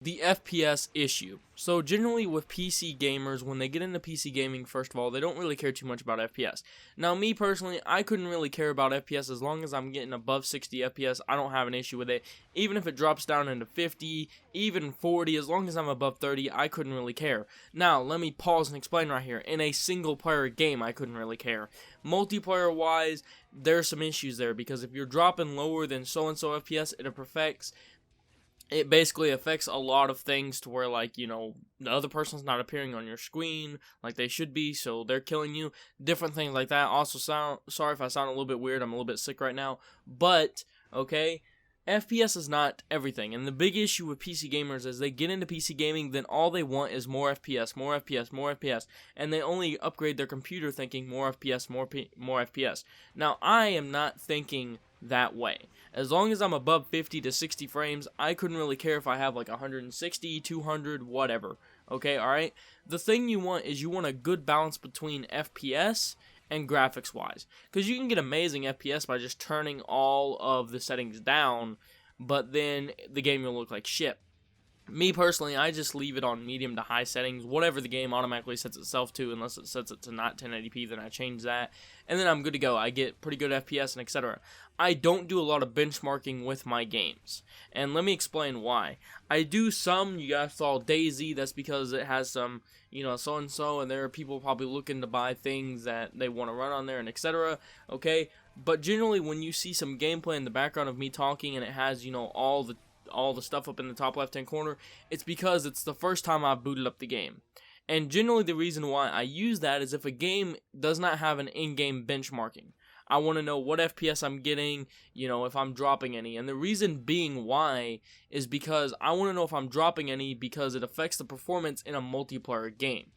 The FPS issue. So generally with PC gamers, when they get into PC gaming, first of all, they don't really care too much about FPS. Now me personally, I couldn't really care about FPS as long as I'm getting above 60 FPS. I don't have an issue with it. Even if it drops down into 50, even 40, as long as I'm above 30, I couldn't really care. Now let me pause and explain right here. In a single player game, I couldn't really care. Multiplayer wise, there's some issues there, because if you're dropping lower than so and so FPS, it basically affects a lot of things to where, like, you know, the other person's not appearing on your screen like they should be, so they're killing you. Different things like that. Also, sorry if I sound a little bit weird. I'm a little bit sick right now. But, okay, FPS is not everything. And the big issue with PC gamers is they get into PC gaming, then all they want is more FPS, more FPS, more FPS. And they only upgrade their computer thinking more FPS, more FPS. Now, I am not thinking that way. As long as I'm above 50 to 60 frames, I couldn't really care if I have like 160, 200, whatever. Okay, alright? The thing you want is you want a good balance between FPS and graphics wise. Because you can get amazing FPS by just turning all of the settings down, but then the game will look like shit. Me personally, I just leave it on medium to high settings, whatever the game automatically sets itself to, unless it sets it to not 1080p, then I change that, and then I'm good to go. I get pretty good FPS and etc. I don't do a lot of benchmarking with my games, and let me explain why. I do some. You guys saw DayZ, that's because it has some, you know, so-and-so, and there are people probably looking to buy things that they want to run on there, and etc., okay? But generally, when you see some gameplay in the background of me talking, and it has, you know, all the stuff up in the top left hand corner, it's because it's the first time I've booted up the game. And generally the reason why I use that is if a game does not have an in-game benchmarking. I want to know what FPS I'm getting, you know, if I'm dropping any. And the reason being why is because I want to know if I'm dropping any, because it affects the performance in a multiplayer game.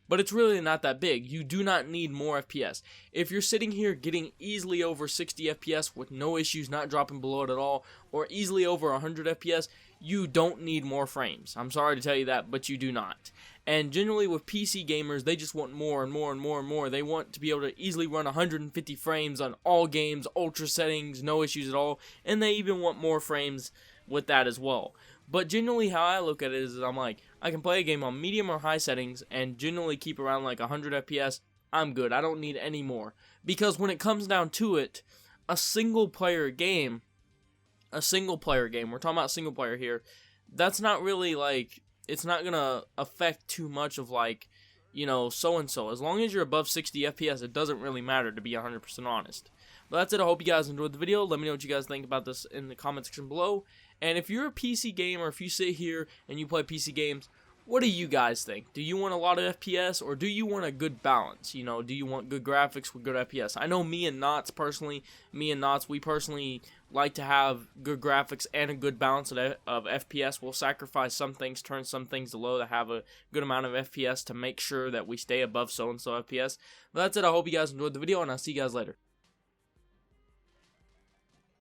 But it's really not that big. You do not need more FPS. If you're sitting here getting easily over 60 FPS with no issues, not dropping below it at all, or easily over 100 FPS, you don't need more frames. I'm sorry to tell you that, but you do not. And generally with PC gamers, they just want more and more and more and more. They want to be able to easily run 150 frames on all games, ultra settings, no issues at all, and they even want more frames with that as well. But generally how I look at it is I'm like, I can play a game on medium or high settings and generally keep around like 100 FPS. I'm good. I don't need any more. Because when it comes down to it, a single player game, we're talking about single player here, that's not really like, it's not gonna affect too much of like, you know, so and so. As long as you're above 60 FPS, it doesn't really matter, to be 100% honest. But that's it. I hope you guys enjoyed the video. Let me know what you guys think about this in the comment section below. And if you're a PC gamer, if you sit here and you play PC games, what do you guys think? Do you want a lot of FPS, or do you want a good balance? You know, do you want good graphics with good FPS? I know me and Knots, we personally like to have good graphics and a good balance of FPS. We'll sacrifice some things, turn some things to low to have a good amount of FPS to make sure that we stay above so-and-so FPS. But that's it. I hope you guys enjoyed the video, and I'll see you guys later.